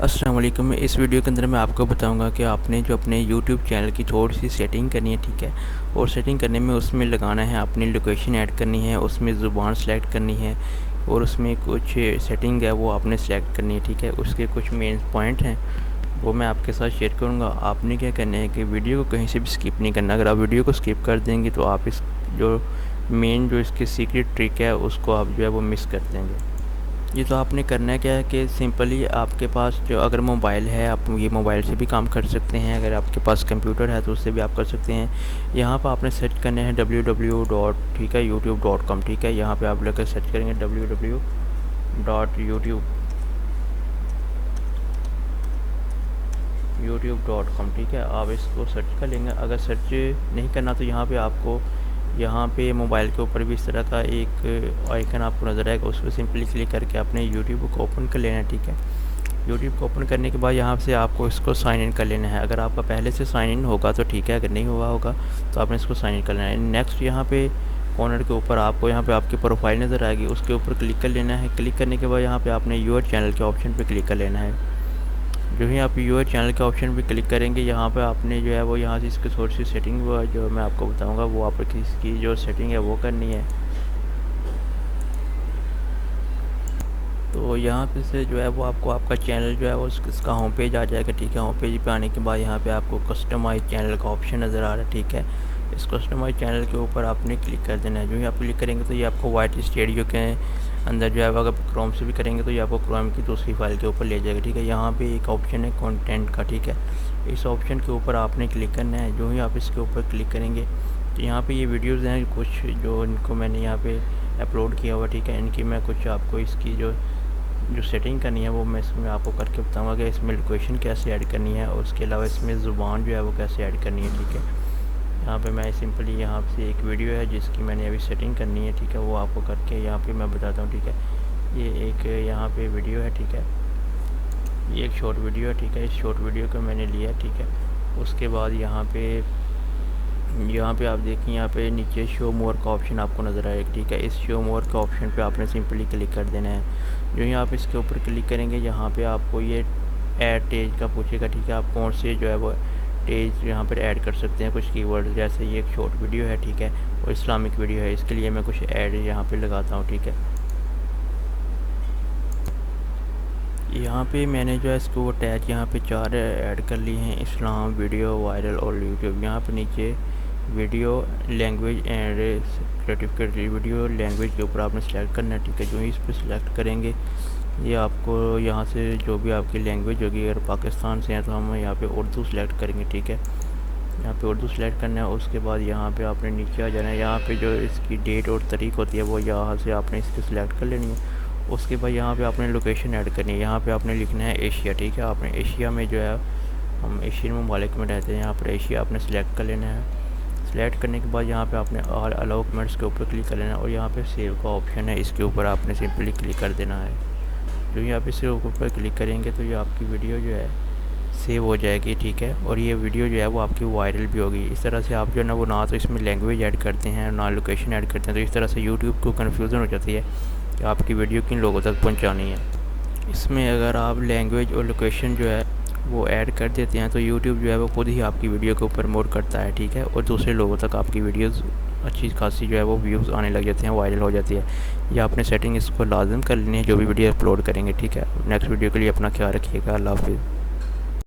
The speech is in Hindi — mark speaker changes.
Speaker 1: अस्सलाम वालेकुम। इस वीडियो के अंदर मैं आपको बताऊंगा कि आपने जो अपने यूट्यूब चैनल की थोड़ी सी सेटिंग करनी है, ठीक है। और सेटिंग करने में उसमें लगाना है, अपनी लोकेशन ऐड करनी है, उसमें ज़ुबान सेलेक्ट करनी है और उसमें कुछ सेटिंग है वो आपने सेलेक्ट करनी है, ठीक है। उसके कुछ मेन पॉइंट हैं वो मैं आपके साथ शेयर करूँगा। आपने क्या करना है कि वीडियो को कहीं से भी स्किप नहीं करना। अगर आप वीडियो को स्किप कर देंगे तो आप इस जो मेन जो इसकी सीक्रेट ट्रिक है उसको आप जो है वो मिस कर देंगे। ये तो आपने करना है क्या है कि सिंपली आपके पास जो अगर मोबाइल है, आप ये मोबाइल से भी काम कर सकते हैं। अगर आपके पास कंप्यूटर है तो उससे भी आप कर सकते हैं। यहाँ पर आपने सर्च करना है www डॉट, ठीक है, youtube.com, ठीक है। यहाँ पे आप लेकर सर्च करेंगे www डॉट youtube.com, ठीक है। आप इसको सर्च कर लेंगे। अगर सर्च नहीं करना तो यहाँ पे आपको यहाँ पे मोबाइल के ऊपर भी इस तरह का एक आइकन आपको नज़र आएगा, उस पर सिंपली क्लिक करके अपने यूट्यूब को ओपन कर लेना है, ठीक है। यूट्यूब को ओपन करने के बाद यहाँ से आपको इसको साइन इन कर लेना है। अगर आपका पहले से साइन इन होगा तो ठीक है, अगर नहीं हुआ होगा तो आपने इसको साइन इन कर लेना है। नेक्स्ट यहाँ पे कॉर्नर के ऊपर आपको यहाँ पे आपकी प्रोफाइल नज़र आएगी, उसके ऊपर क्लिक कर लेना है। क्लिक करने के बाद यहाँ पे आपने योर चैनल के ऑप्शन पे क्लिक कर लेना है। जो ही आप योर चैनल के ऑप्शन पे क्लिक करेंगे, यहाँ पे आपने जो है वो यहाँ से इसकी थोड़ी सी सेटिंग वो जो मैं आपको बताऊँगा वो आप इसकी जो सेटिंग है वो करनी है। तो यहाँ पे से जो है वो आपको आपका चैनल जो है वो इसका होम पेज आ जाएगा, ठीक है। होम पेज पे आने के बाद यहाँ पे आपको कस्टमाइज चैनल का ऑप्शन नज़र आ रहा है, ठीक है। इस कस्टमाइज चैनल के ऊपर आपने क्लिक कर देना है। जो ही आप क्लिक करेंगे तो ये आपको वाइट स्टूडियो के अंदर जो है अगर क्रोम से भी करेंगे तो ये आपको क्रोम की दूसरी फाइल के ऊपर ले जाएगा, ठीक है। यहाँ पे एक ऑप्शन है कंटेंट का, ठीक है। इस ऑप्शन के ऊपर आपने क्लिक करना है। जो ही आप इसके ऊपर क्लिक करेंगे तो यहाँ पे ये वीडियोज़ हैं कुछ जो इनको मैंने यहाँ पे अपलोड किया हुआ, ठीक है। इनकी मैं कुछ आपको इसकी जो सेटिंग करनी है वो मैं इसमें आपको करके बताऊंगा कि इसमें लोकेशन कैसे ऐड करनी है और उसके अलावा इसमें ज़ुबान जो है वो कैसे ऐड करनी है, ठीक है। यहाँ पे मैं सिंपली यहाँ से एक वीडियो है जिसकी मैंने अभी सेटिंग करनी है, ठीक है, वो आपको करके यहाँ पे मैं बताता हूँ, ठीक है। ये एक यहाँ पे वीडियो है, ठीक है। ये एक शॉर्ट वीडियो है, ठीक है। इस शॉर्ट वीडियो को मैंने लिया, ठीक है। उसके बाद यहाँ पे आप देखिए, यहाँ पे नीचे शो मोर का ऑप्शन आपको नज़र आएगा, ठीक है। इस शो मोर का ऑप्शन पे आपने सिंपली क्लिक कर देना है। जो ही आप इसके ऊपर क्लिक करेंगे यहाँ पे आपको ये ऐड टेज का पूछेगा, ठीक है। आप कौन से जो है वो टेज यहाँ पर ऐड कर सकते हैं कुछ कीवर्ड, जैसे ये एक शॉर्ट वीडियो है, ठीक है, और इस्लामिक वीडियो है। इसके लिए मैं कुछ ऐड यहाँ पर लगाता हूँ, ठीक है। यहाँ पे मैंने जो है इसको टैग यहाँ पे 4 ऐड कर लिए हैं, इस्लाम, वीडियो, वायरल और यूट्यूब। यहाँ पे नीचे video language and certificate video language के ऊपर आपने सेलेक्ट करना है, ठीक है। जो ही इस पर सेलेक्ट करेंगे ये आपको यहाँ से जो भी आपकी लैंग्वेज होगी, अगर पाकिस्तान से हैं तो हम यहाँ पे उर्दू सेलेक्ट करेंगे, ठीक है। यहाँ पे उर्दू सेलेक्ट करना है। उसके बाद यहाँ पे आपने नीचे आ जाना है। यहाँ पे जो इसकी डेट और तारीख होती है वो यहाँ से आपने इसको सिलेक्ट कर लेनी है। उसके बाद यहाँ पे आपने लोकेशन ऐड करनी है। यहाँ पे आपने लिखना है एशिया, ठीक है। आपने एशिया में जो है हम एशियन ममालिक में रहते हैं, यहाँ पर एशिया आपने सेलेक्ट कर लेना है। सेलेक्ट करने के बाद यहाँ पे आपने ऑल अलाउ कमेंट्स के ऊपर क्लिक कर लेना है और यहाँ पे सेव का ऑप्शन है, इसके ऊपर आपने सिंपली क्लिक कर देना है। जो यहाँ पे इसके ऊपर क्लिक करेंगे तो ये आपकी वीडियो जो है सेव हो जाएगी, ठीक है। और ये वीडियो जो है वो आपकी वायरल भी होगी। इस तरह से आप जो है ना वो ना तो इसमें लैंग्वेज ऐड करते हैं ना लोकेशन ऐड करते हैं, तो इस तरह से यूट्यूब को कन्फ्यूज़न हो जाती है कि आपकी वीडियो किन लोगों तक पहुंचानी है। इसमें अगर आप लैंग्वेज और लोकेशन जो है वो ऐड कर देते हैं तो यूट्यूब जो है वो खुद ही आपकी वीडियो को प्रमोट करता है, ठीक है। और दूसरे लोगों तक आपकी वीडियोज़ अच्छी खासी जो है वो व्यूज़ आने लग जाते हैं, वायरल हो जाती है। या आपने सेटिंग इसको लाजम कर लेनी है जो भी वीडियो अपलोड करेंगे, ठीक है। नेक्स्ट वीडियो के लिए अपना ख्याल रखिएगा। अल्लाह हाफिज़।